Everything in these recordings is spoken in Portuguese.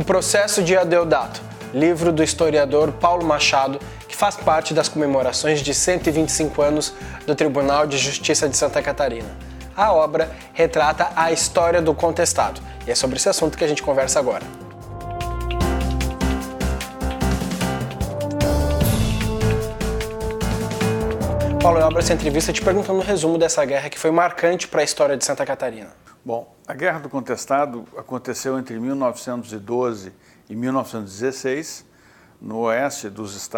O Processo de Adeodato, livro do historiador Paulo Machado, que faz parte das comemorações de 125 anos do Tribunal de Justiça de Santa Catarina. A obra retrata a história do contestado, e é sobre esse assunto que a gente conversa agora. Paulo, eu abro essa entrevista te perguntando um resumo dessa guerra que foi marcante para a história de Santa Catarina. Bom, a Guerra do Contestado aconteceu entre 1912 e 1916, no oeste dos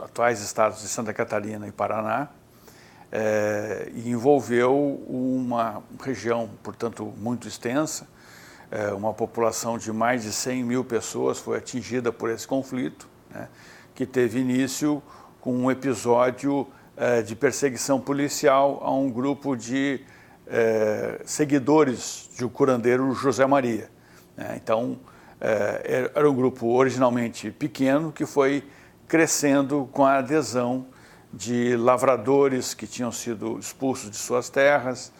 atuais estados de Santa Catarina e Paraná, e envolveu uma região, portanto, muito extensa, uma população de mais de 100 mil pessoas foi atingida por esse conflito, né, que teve início com um episódio de perseguição policial a um grupo de seguidores do curandeiro José Maria. Então, era um grupo originalmente pequeno que foi crescendo com a adesão de lavradores que tinham sido expulsos de suas terras,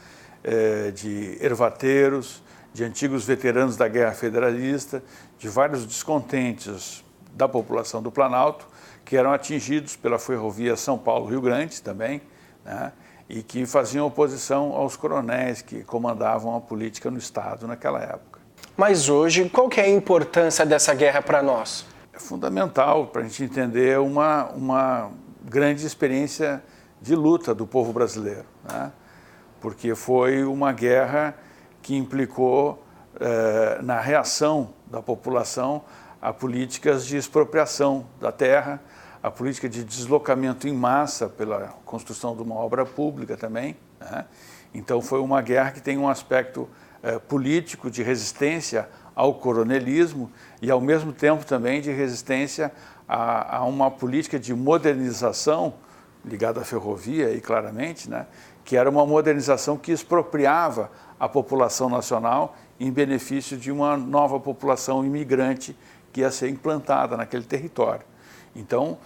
de ervateiros, de antigos veteranos da Guerra Federalista, de vários descontentes da população do Planalto, que eram atingidos pela ferrovia São Paulo-Rio Grande também, né, e que faziam oposição aos coronéis que comandavam a política no Estado naquela época. Mas hoje, qual que é a importância dessa guerra para nós? É fundamental para a gente entender uma grande experiência de luta do povo brasileiro, né, porque foi uma guerra que implicou na reação da população a políticas de expropriação da terra, a política de deslocamento em massa pela construção de uma obra pública também, né? Então foi uma guerra que tem um aspecto político de resistência ao coronelismo e ao mesmo tempo também de resistência a uma política de modernização ligada à ferrovia e claramente, né, que era uma modernização que expropriava a população nacional em benefício de uma nova população imigrante que ia ser implantada naquele território. Então,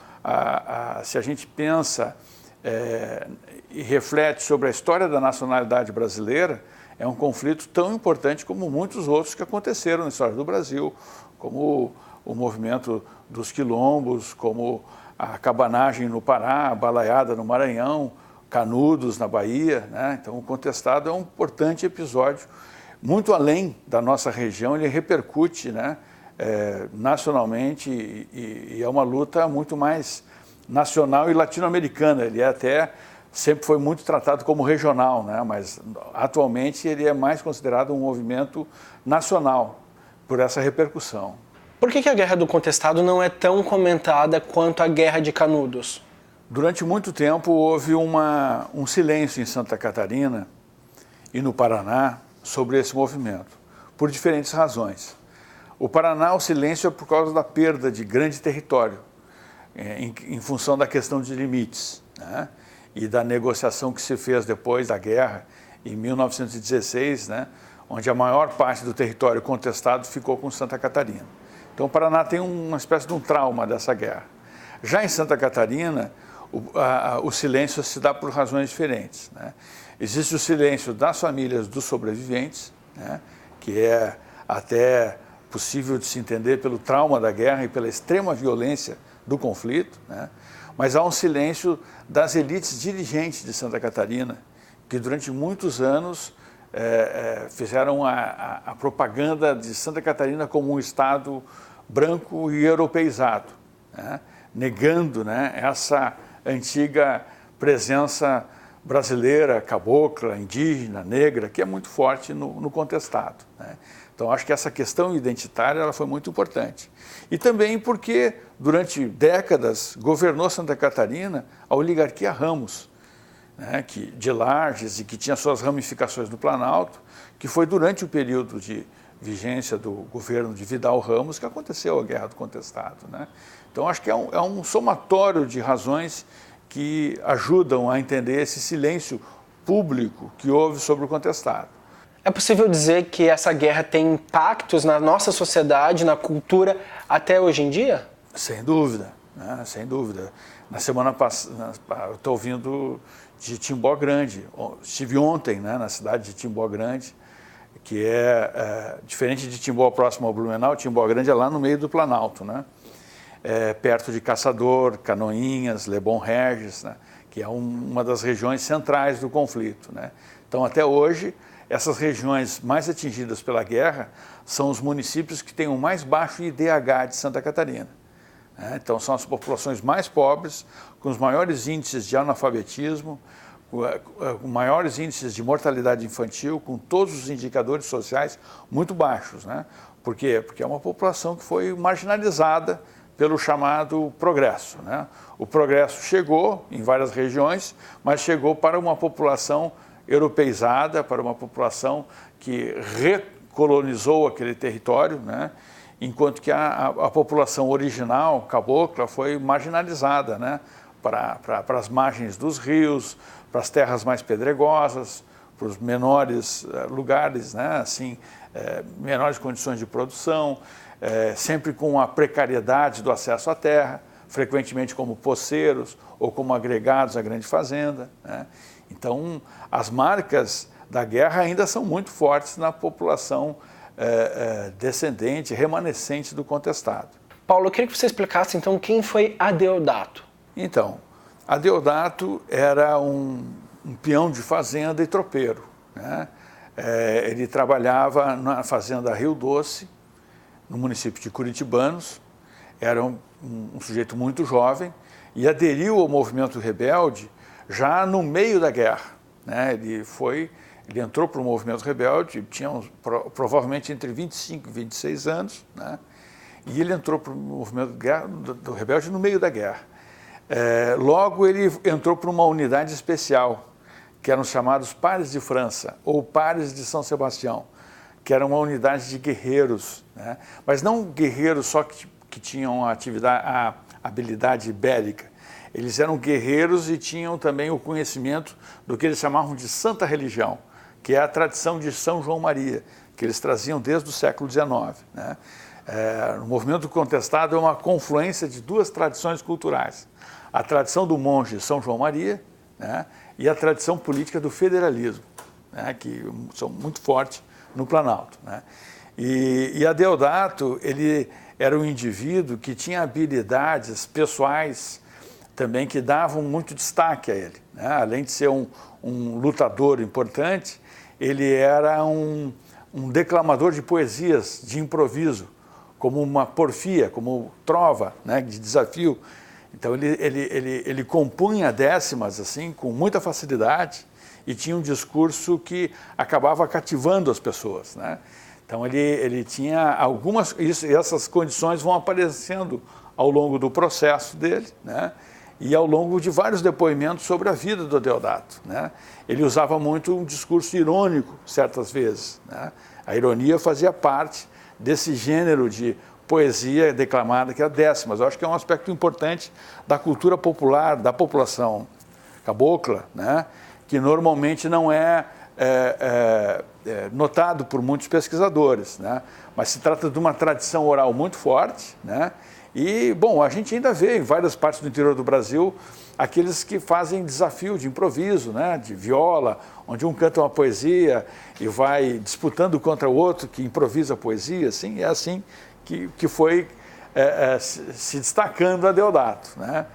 se a gente pensa e reflete sobre a história da nacionalidade brasileira, é um conflito tão importante como muitos outros que aconteceram na história do Brasil, como o movimento dos quilombos, como a cabanagem no Pará, a balaiada no Maranhão, Canudos na Bahia, né? Então, o contestado é um importante episódio, muito além da nossa região, ele repercute, né, nacionalmente e é uma luta muito mais nacional e latino-americana. Ele sempre foi muito tratado como regional, né? Mas atualmente ele é mais considerado um movimento nacional por essa repercussão. Por que a Guerra do Contestado não é tão comentada quanto a Guerra de Canudos? Durante muito tempo houve um silêncio em Santa Catarina e no Paraná sobre esse movimento, por diferentes razões. O Paraná, o silêncio é por causa da perda de grande território, em função da questão de limites, né, e da negociação que se fez depois da guerra, em 1916, né, onde a maior parte do território contestado ficou com Santa Catarina. Então o Paraná tem uma espécie de um trauma dessa guerra. Já em Santa Catarina, o silêncio se dá por razões diferentes, né. Existe o silêncio das famílias dos sobreviventes, né, que é até possível de se entender pelo trauma da guerra e pela extrema violência do conflito, né? Mas há um silêncio das elites dirigentes de Santa Catarina, que durante muitos anos fizeram a propaganda de Santa Catarina como um estado branco e europeizado, né, negando, né, essa antiga presença brasileira, cabocla, indígena, negra, que é muito forte no contestado, né? Então, acho que essa questão identitária ela foi muito importante. E também porque, durante décadas, governou Santa Catarina a oligarquia Ramos, né, de Lages e que tinha suas ramificações no Planalto, que foi durante o período de vigência do governo de Vidal Ramos que aconteceu a Guerra do Contestado, né? Então, acho que é um somatório de razões que ajudam a entender esse silêncio público que houve sobre o contestado. É possível dizer que essa guerra tem impactos na nossa sociedade, na cultura, até hoje em dia? Sem dúvida, né? Sem dúvida. Na semana passada, eu estou ouvindo de Timbó Grande. Estive ontem, né, na cidade de Timbó Grande, que é diferente de Timbó próximo ao Blumenau. Timbó Grande é lá no meio do Planalto, né? Perto de Caçador, Canoinhas, Lebon Regis, né? Que é uma das regiões centrais do conflito, né? Então, até hoje, essas regiões mais atingidas pela guerra são os municípios que têm o mais baixo IDH de Santa Catarina. Então, são as populações mais pobres, com os maiores índices de analfabetismo, com maiores índices de mortalidade infantil, com todos os indicadores sociais muito baixos, né? Por quê? Porque é uma população que foi marginalizada pelo chamado progresso, né? O progresso chegou em várias regiões, mas chegou para uma população europeizada, para uma população que recolonizou aquele território, né? Enquanto que a população original, cabocla, foi marginalizada, né? Para as margens dos rios, para as terras mais pedregosas, para os menores lugares, né? Assim, menores condições de produção, sempre com a precariedade do acesso à terra, frequentemente como poceiros ou como agregados à grande fazenda, né? Então, as marcas da guerra ainda são muito fortes na população descendente, remanescente do contestado. Paulo, eu queria que você explicasse, então, quem foi Adeodato. Então, Adeodato era um peão de fazenda e tropeiro, né? Ele trabalhava na fazenda Rio Doce, no município de Curitibanos. Era um sujeito muito jovem e aderiu ao movimento rebelde já no meio da guerra, né? Ele entrou para o movimento rebelde, tinha provavelmente entre 25 e 26 anos, né? E ele entrou para o movimento do rebelde no meio da guerra. Logo ele entrou para uma unidade especial, que eram os chamados Pares de França, ou Pares de São Sebastião, que era uma unidade de guerreiros, né? Mas não guerreiros só que tinham a habilidade bélica. Eles eram guerreiros e tinham também o conhecimento do que eles chamavam de santa religião, que é a tradição de São João Maria, que eles traziam desde o século XIX, né? O movimento contestado é uma confluência de duas tradições culturais. A tradição do monge São João Maria, né? E a tradição política do federalismo, né? Que são muito fortes no Planalto, né? E Adeodato, ele era um indivíduo que tinha habilidades pessoais também que davam muito destaque a ele, né? Além de ser um lutador importante, ele era um declamador de poesias de improviso, como uma porfia, como trova, né? De desafio. Então ele compunha décimas assim com muita facilidade e tinha um discurso que acabava cativando as pessoas, né? Então ele tinha algumas, essas condições vão aparecendo ao longo do processo dele, né? E ao longo de vários depoimentos sobre a vida do Adeodato, né? Ele usava muito um discurso irônico, certas vezes, né? A ironia fazia parte desse gênero de poesia declamada, que é a décimas. Eu acho que é um aspecto importante da cultura popular, da população cabocla, né? Que normalmente não é notado por muitos pesquisadores, né? Mas se trata de uma tradição oral muito forte, né? E, bom, a gente ainda vê em várias partes do interior do Brasil aqueles que fazem desafio de improviso, né? De viola, onde um canta uma poesia e vai disputando contra o outro que improvisa a poesia, assim, é assim que foi se destacando Adeodato, né?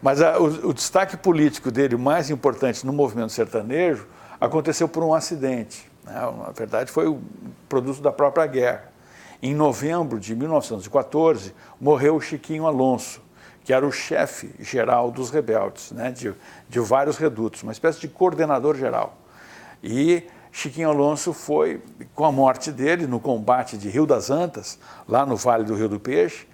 Mas o destaque político dele, mais importante no movimento sertanejo, aconteceu por um acidente, né? Na verdade, foi o produto da própria guerra. Em novembro de 1914, morreu o Chiquinho Alonso, que era o chefe geral dos rebeldes, né? de vários redutos, uma espécie de coordenador geral. E Chiquinho Alonso foi, com a morte dele, no combate de Rio das Antas, lá no Vale do Rio do Peixe,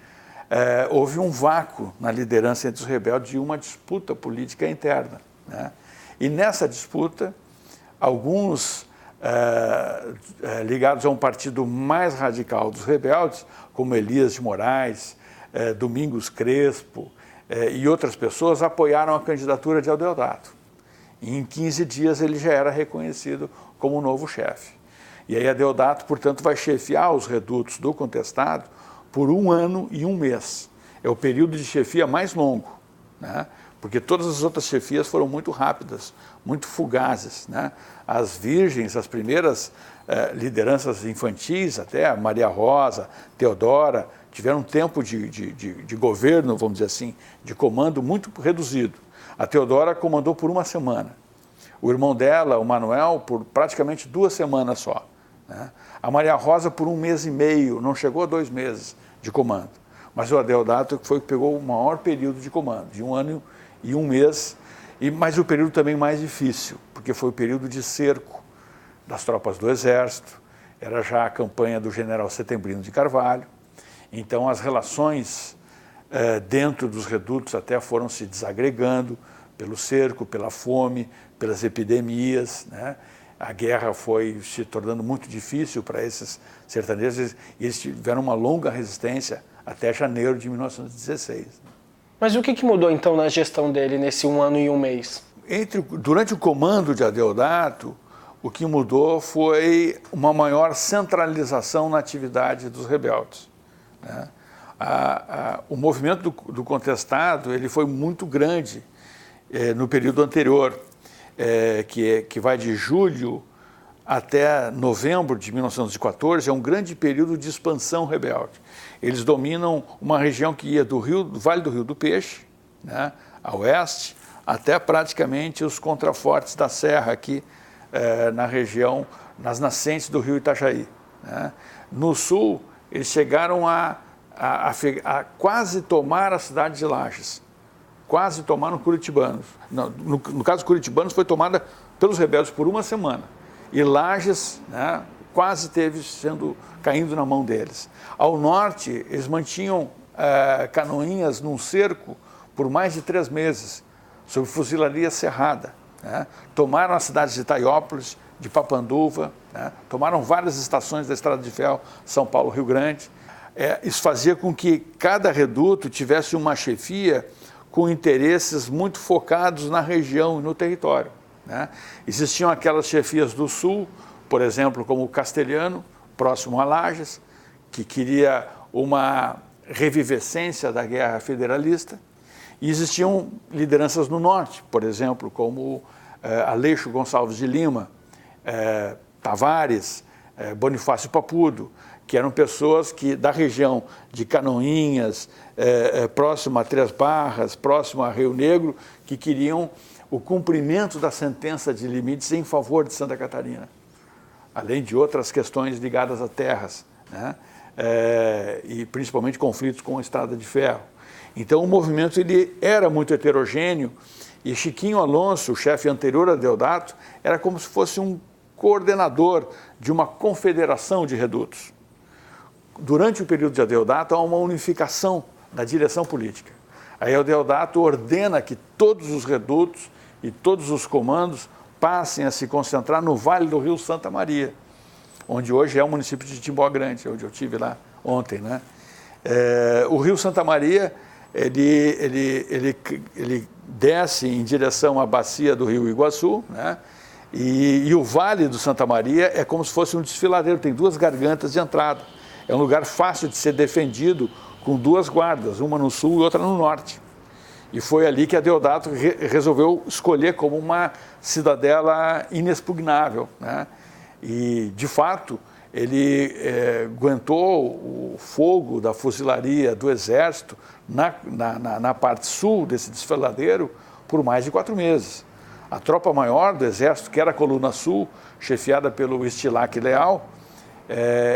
houve um vácuo na liderança entre os rebeldes e uma disputa política interna, né? E nessa disputa, alguns ligados a um partido mais radical dos rebeldes, como Elias de Moraes, Domingos Crespo e outras pessoas, apoiaram a candidatura de Adeodato. E em 15 dias ele já era reconhecido como o novo chefe. E aí Adeodato, portanto, vai chefiar os redutos do contestado por 1 ano e 1 mês. É o período de chefia mais longo, né? porque todas as outras chefias foram muito rápidas, muito fugazes, né? As virgens, as primeiras lideranças infantis, até a Maria Rosa, Teodora, tiveram um tempo de governo, vamos dizer assim, de comando muito reduzido. A Teodora comandou por 1 semana. O irmão dela, o Manuel, por praticamente 2 semanas só, né? A Maria Rosa por 1 mês e meio, não chegou a 2 meses de comando. Mas o Adeodato foi o que pegou o maior período de comando, de 1 ano e 1 mês, mas o período também mais difícil, porque foi o período de cerco das tropas do Exército, era já a campanha do general Setembrino de Carvalho, então as relações dentro dos redutos até foram se desagregando pelo cerco, pela fome, pelas epidemias, né? A guerra foi se tornando muito difícil para esses sertanejos e eles tiveram uma longa resistência até janeiro de 1916. Mas o que mudou então na gestão dele nesse 1 ano e 1 mês? Durante o comando de Adeodato, o que mudou foi uma maior centralização na atividade dos rebeldes, né? O movimento do contestado ele foi muito grande no período anterior, que vai de julho até novembro de 1914, é um grande período de expansão rebelde. Eles dominam uma região que ia do Vale do Rio do Peixe, né, a oeste, até praticamente os contrafortes da Serra aqui na região, nas nascentes do rio Itajaí, né. No sul, eles chegaram a quase tomar a cidade de Lages, quase tomaram curitibanos. No caso curitibanos foi tomada pelos rebeldes por 1 semana, e Lages, né, quase caindo na mão deles. Ao norte, eles mantinham Canoinhas num cerco por mais de 3 meses, sob fuzilaria cerrada, né? Tomaram as cidades de Itaiópolis, de Papanduva, né? Tomaram várias estações da Estrada de Ferro, São Paulo, Rio Grande. Isso fazia com que cada reduto tivesse uma chefia com interesses muito focados na região e no território, né? Existiam aquelas chefias do sul, por exemplo, como o Castelhano, próximo a Lages, que queria uma revivescência da guerra federalista, e existiam lideranças no norte, por exemplo, como Aleixo Gonçalves de Lima, Tavares, Bonifácio Papudo, que eram pessoas da região de Canoinhas, próximo a Três Barras, próximo a Rio Negro, que queriam o cumprimento da sentença de limites em favor de Santa Catarina, além de outras questões ligadas a terras, né? E principalmente conflitos com a Estrada de Ferro. Então o movimento ele era muito heterogêneo e Chiquinho Alonso, o chefe anterior a Adeodato, era como se fosse um coordenador de uma confederação de redutos. Durante o período de Adeodato há uma unificação da direção política. Aí Adeodato ordena que todos os redutos e todos os comandos passem a se concentrar no Vale do Rio Santa Maria, onde hoje é o município de Timbó Grande, onde eu estive lá ontem, né? O Rio Santa Maria, ele desce em direção à bacia do Rio Iguaçu, né? E o Vale do Santa Maria é como se fosse um desfiladeiro, tem 2 gargantas de entrada. É um lugar fácil de ser defendido com 2 guardas, uma no sul e outra no norte. E foi ali que Adeodato resolveu escolher como uma cidadela inexpugnável, né? E, de fato, ele aguentou o fogo da fuzilaria do Exército na parte sul desse desfiladeiro por mais de 4 meses. A tropa maior do Exército, que era a Coluna Sul, chefiada pelo Estilac Leal,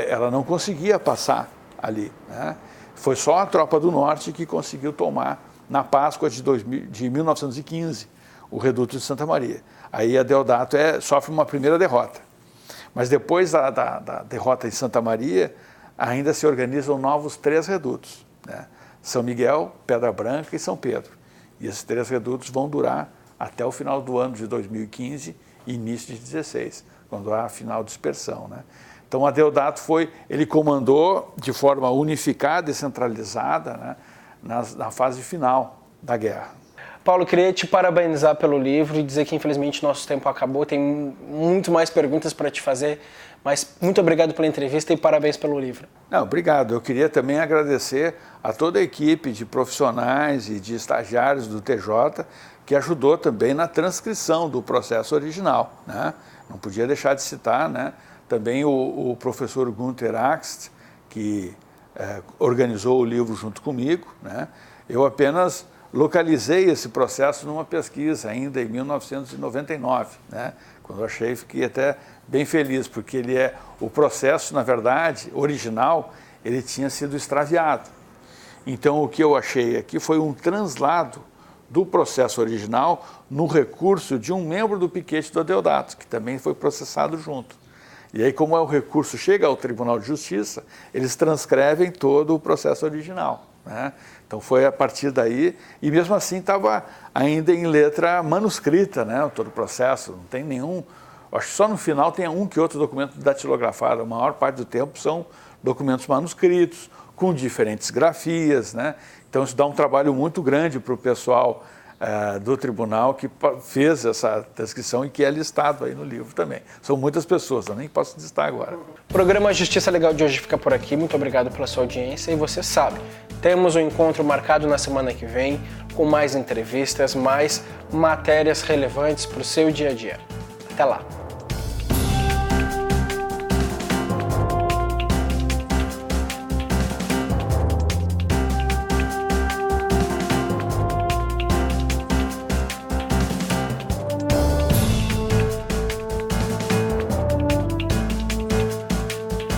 ela não conseguia passar ali, né? Foi só a tropa do Norte que conseguiu tomar, na Páscoa de 1915, o reduto de Santa Maria. Aí Adeodato sofre uma primeira derrota. Mas depois da derrota em Santa Maria, ainda se organizam novos 3 redutos, né? São Miguel, Pedra Branca e São Pedro. E esses 3 redutos vão durar até o final do ano de 2015 e início de 2016, quando há a final dispersão, né? Então Adeodato ele comandou de forma unificada e centralizada, né, na fase final da guerra. Paulo, queria te parabenizar pelo livro e dizer que infelizmente nosso tempo acabou, tem muito mais perguntas para te fazer, mas muito obrigado pela entrevista e parabéns pelo livro. Não, obrigado. Eu queria também agradecer a toda a equipe de profissionais e de estagiários do TJ que ajudou também na transcrição do processo original, né? Não podia deixar de citar, né? Também o professor Gunther Axt, que organizou o livro junto comigo, né? Eu apenas localizei esse processo numa pesquisa ainda em 1999, né? Quando eu achei, fiquei até bem feliz, porque o processo, na verdade, original, ele tinha sido extraviado. Então, o que eu achei aqui foi um translado do processo original no recurso de um membro do piquete do Adeodato, que também foi processado junto. E aí, como o recurso chega ao Tribunal de Justiça, eles transcrevem todo o processo original, né? Então foi a partir daí, e mesmo assim estava ainda em letra manuscrita, né? Todo o processo, não tem nenhum, acho que só no final tem um que outro documento datilografado, a maior parte do tempo são documentos manuscritos, com diferentes grafias, né? Então isso dá um trabalho muito grande para o pessoal do tribunal que fez essa transcrição e que é listado aí no livro também. São muitas pessoas, eu nem posso listar agora. O programa Justiça Legal de hoje fica por aqui. Muito obrigado pela sua audiência e você sabe, temos um encontro marcado na semana que vem com mais entrevistas, mais matérias relevantes para o seu dia a dia. Até lá!